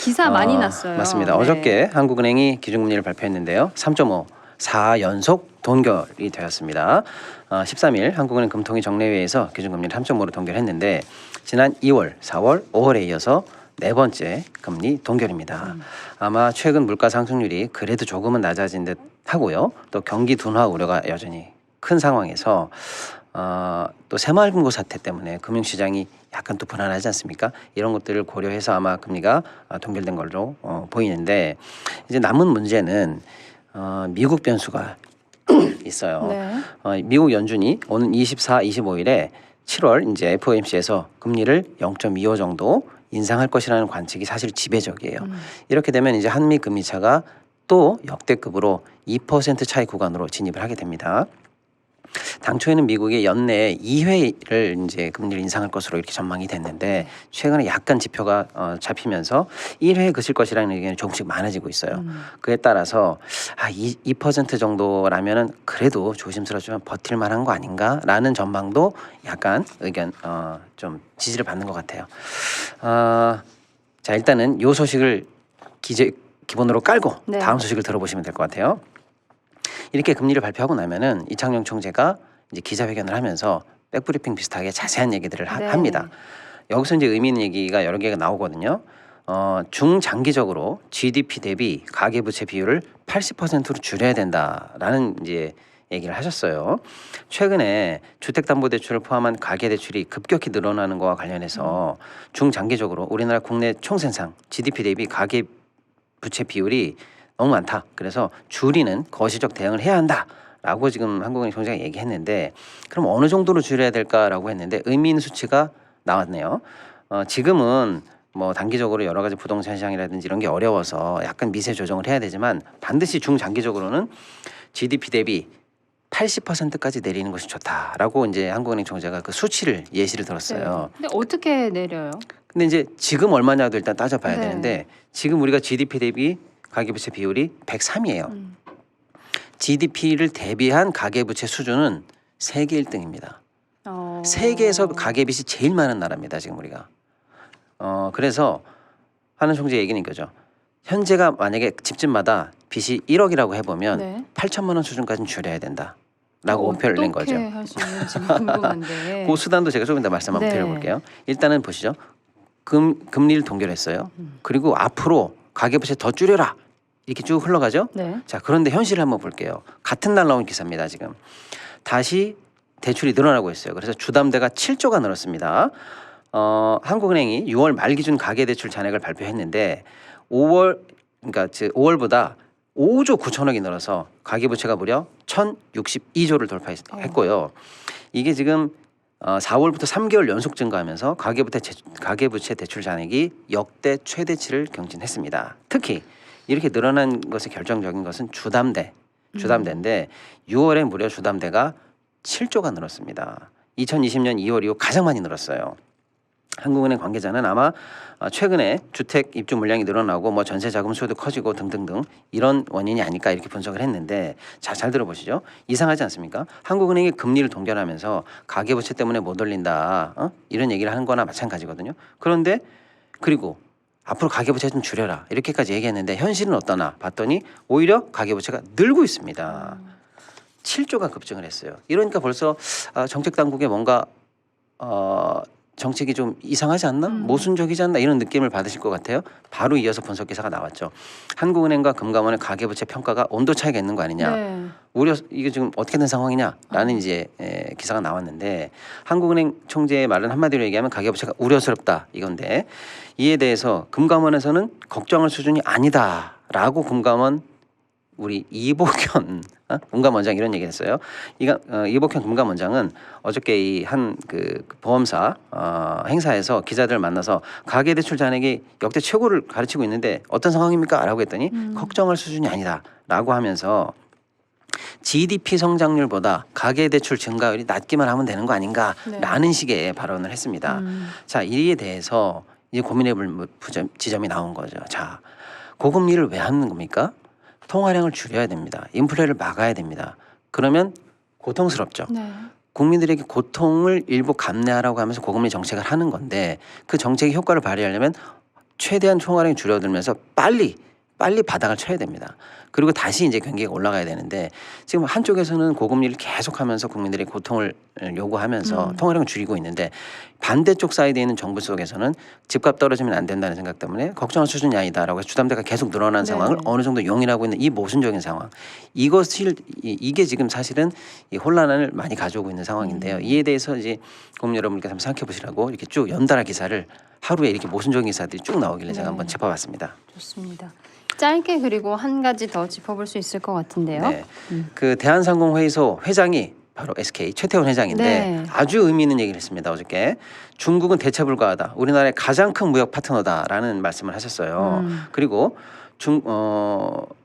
기사 많이 났어요.
맞습니다.
네.
어저께 한국은행이 기준금리를 발표했는데요. 3.5 4연속 동결이 되었습니다. 13일 한국은행 금통위 정례회에서 기준금리를 3.5로 동결했는데 지난 2월, 4월, 5월에 이어서 네 번째 금리 동결입니다. 아마 최근 물가 상승률이 그래도 조금은 낮아진 듯 하고요. 또 경기 둔화 우려가 여전히 큰 상황에서 또 새마을금고 사태 때문에 금융시장이 약간 또 불안하지 않습니까? 이런 것들을 고려해서 아마 금리가 동결된 걸로 보이는데 이제 남은 문제는 미국 변수가 있어요.
네.
미국 연준이 오는 24, 25일에 7월 이제 FOMC에서 금리를 0.25 정도 인상할 것이라는 관측이 사실 지배적이에요. 이렇게 되면 이제 한미 금리 차가 또 역대급으로 2% 차이 구간으로 진입을 하게 됩니다. 당초에는 미국이 연내에 2회를 이제 금리를 인상할 것으로 이렇게 전망이 됐는데 최근에 약간 지표가 잡히면서 1회에 그칠 것이라는 의견이 조금씩 많아지고 있어요. 그에 따라서 2% 정도라면은 그래도 조심스럽지만 버틸 만한 거 아닌가라는 전망도 약간 의견 좀 지지를 받는 것 같아요. 자, 일단은 요 소식을 기본으로 깔고
네.
다음 소식을 들어보시면 될 것 같아요. 이렇게 금리를 발표하고 나면은 이창용 총재가 이제 기자회견을 하면서 백브리핑 비슷하게 자세한 얘기들을
네.
합니다. 여기서 이제 의미 있는 얘기가 여러 개가 나오거든요. 중장기적으로 GDP 대비 가계부채 비율을 80%로 줄여야 된다라는 이제 얘기를 하셨어요. 최근에 주택담보대출을 포함한 가계대출이 급격히 늘어나는 것과 관련해서 중장기적으로 우리나라 국내 총생산 GDP 대비 가계부채 비율이 너무 많다. 그래서 줄이는 거시적 대응을 해야 한다라고 지금 한국은행 총재가 얘기했는데 그럼 어느 정도로 줄여야 될까라고 했는데 의미 있는 수치가 나왔네요. 지금은 뭐 단기적으로 여러 가지 부동산 시장이라든지 이런 게 어려워서 약간 미세 조정을 해야 되지만 반드시 중장기적으로는 GDP 대비 80%까지 내리는 것이 좋다라고 이제 한국은행 총재가 그 수치를 예시를 들었어요.
근데 어떻게 내려요?
근데 이제 지금 얼마냐도 일단 따져봐야
네.
되는데 지금 우리가 GDP 대비 가계부채 비율이 103이에요. GDP를 대비한 가계부채 수준은 세계 1등입니다. 세계에서 가계빚이 제일 많은 나라입니다. 지금 우리가. 그래서 하는 총재 얘기는 이거죠. 현재가 만약에 집집마다 빚이 1억이라고 해보면
네.
8천만 원 수준까지는 줄여야 된다라고 목표를 낸 거죠.
어떻게 할 수 있는지 궁금한데.
그 수단도 제가 조금 더 말씀 한번
네.
드려볼게요. 일단은 보시죠. 금리를 동결했어요. 그리고 앞으로 가계부채 더 줄여라 이렇게 쭉 흘러가죠.
네.
자, 그런데 현실을 한번 볼게요. 같은 날 나온 기사입니다. 지금 다시 대출이 늘어나고 있어요. 그래서 주담대가 7조가 늘었습니다. 한국은행이 6월 말 기준 가계대출 잔액을 발표했는데 5월보다 5조 9천억이 늘어서 가계부채가 무려 1,062조를 돌파했고요. 이게 지금 4월부터 3개월 연속 증가하면서 가계부채 대출 잔액이 역대 최대치를 경신했습니다. 특히 이렇게 늘어난 것의 결정적인 것은 주담대인데 6월에 무려 주담대가 7조가 늘었습니다. 2020년 2월 이후 가장 많이 늘었어요. 한국은행 관계자는 아마 최근에 주택 입주 물량이 늘어나고 뭐 전세 자금 수요도 커지고 등등등 이런 원인이 아닐까 이렇게 분석을 했는데 자, 잘 들어보시죠. 이상하지 않습니까? 한국은행이 금리를 동결하면서 가계부채 때문에 못 올린다 이런 얘기를 하는 거나 마찬가지거든요. 그런데 그리고 앞으로 가계부채 좀 줄여라 이렇게까지 얘기했는데 현실은 어떠나 봤더니 오히려 가계부채가 늘고 있습니다. 7조가 급증을 했어요. 이러니까 벌써 정책 당국에 뭔가 정책이 좀 이상하지 않나? 모순적이지 않나? 이런 느낌을 받으실 것 같아요. 바로 이어서 분석 기사가 나왔죠. 한국은행과 금감원의 가계부채 평가가 온도 차이가 있는 거 아니냐?
네.
이게 지금 어떻게 된 상황이냐라는 이제 기사가 나왔는데 한국은행 총재의 말은 한마디로 얘기하면 가계부채가 우려스럽다 이건데 이에 대해서 금감원에서는 걱정할 수준이 아니다라고 금감원 우리 이복현 금감원장 이런 얘기했어요. 이복현 금감원장은 어저께 이 한 그 보험사 행사에서 기자들을 만나서 가계대출 잔액이 역대 최고를 가르치고 있는데 어떤 상황입니까?라고 했더니 걱정할 수준이 아니다라고 하면서 GDP 성장률보다 가계대출 증가율이 낮기만 하면 되는 거 아닌가라는 식의 발언을 했습니다. 자, 이에 대해서 이제 고민해볼 지점이 나온 거죠. 자, 고금리를 왜 하는 겁니까? 통화량을 줄여야 됩니다. 인플레를 막아야 됩니다. 그러면 고통스럽죠.
네.
국민들에게 고통을 일부 감내하라고 하면서 고금리 정책을 하는 건데 그 정책의 효과를 발휘하려면 최대한 통화량이 줄어들면서 빨리 바닥을 쳐야 됩니다. 그리고 다시 이제 경기가 올라가야 되는데 지금 한쪽에서는 고금리를 계속하면서 국민들의 고통을 요구하면서 통화량을 줄이고 있는데 반대쪽 사이드에 있는 정부 속에서는 집값 떨어지면 안 된다는 생각 때문에 걱정할 수준이 아니다라고 해서 주담대가 계속 늘어난 상황을 어느 정도 용인하고 있는 이 모순적인 상황 이게 지금 사실은 이 혼란을 많이 가져오고 있는 상황인데요. 이에 대해서 이제 국민 여러분께서 한번 생각해 보시라고 이렇게 쭉 연달아 기사를 하루에 이렇게 모순적인 기사들이 쭉 나오길래 제가 한번 짚어봤습니다.
좋습니다. 짧게 그리고 한 가지 더 짚어볼 수 있을 것 같은데요.
네. 그 대한상공회의소 회장이 바로 SK 최태원 회장인데
네.
아주 의미 있는 얘기를 했습니다. 어저께 중국은 대체 불가하다. 우리나라의 가장 큰 무역 파트너다라는 말씀을 하셨어요. 그리고 중국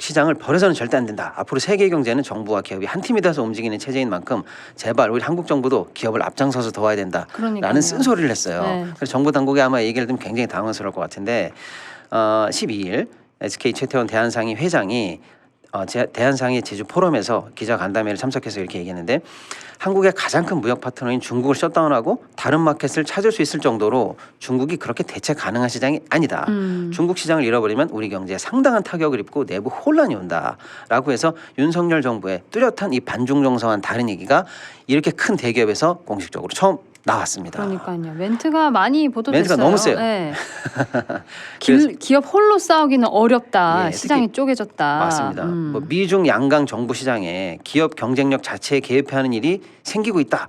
시장을 버려서는 절대 안 된다. 앞으로 세계 경제는 정부와 기업이 한 팀이 돼서 움직이는 체제인 만큼 제발 우리 한국 정부도 기업을 앞장서서 도와야 된다라는
그러니까요.
쓴소리를 했어요.
네.
그래서 정부 당국이 아마 얘기를 들으면 굉장히 당황스러울 것 같은데 12일 SK 최태원 대한상의 회장이 대한상의 제주 포럼에서 기자 간담회를 참석해서 이렇게 얘기했는데 한국의 가장 큰 무역 파트너인 중국을 셧다운하고 다른 마켓을 찾을 수 있을 정도로 중국이 그렇게 대체 가능한 시장이 아니다. 중국 시장을 잃어버리면 우리 경제에 상당한 타격을 입고 내부 혼란이 온다라고 해서 윤석열 정부의 뚜렷한 이 반중 정서와는 다른 얘기가 이렇게 큰 대기업에서 공식적으로 처음 나왔습니다.
그러니까요. 멘트가 많이 보도됐어요.
멘트가 너무 세요.
네.
그래서-
기업 홀로 싸우기는 어렵다.
예,
시장이
특히-
쪼개졌다.
맞습니다. 뭐 미중 양강 정부 시장에 기업 경쟁력 자체에 개입하는 일이 생기고 있다.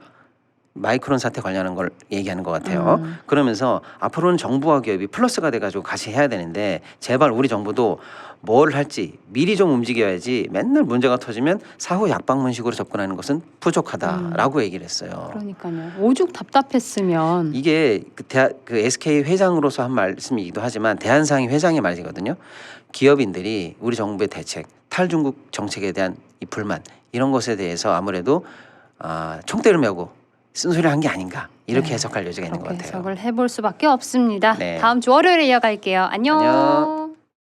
마이크론 사태 관련한 걸 얘기하는 것 같아요. 그러면서 앞으로는 정부와 기업이 플러스가 돼가지고 같이 해야 되는데 제발 우리 정부도 뭘 할지 미리 좀 움직여야지 맨날 문제가 터지면 사후 약방문식으로 접근하는 것은 부족하다라고 얘기를 했어요.
그러니까요. 오죽 답답했으면.
이게 그 SK 회장으로서 한 말씀이기도 하지만 대한상의 회장의 말이거든요. 기업인들이 우리 정부의 대책, 탈중국 정책에 대한 이 불만 이런 것에 대해서 아무래도 총대를 메고 쓴소리를 한 게 아닌가 이렇게 해석할 여지가 있는 것
그렇게
같아요.
해석을 해볼 수밖에 없습니다.
네.
다음 주 월요일에 이어갈게요. 안녕.
안녕.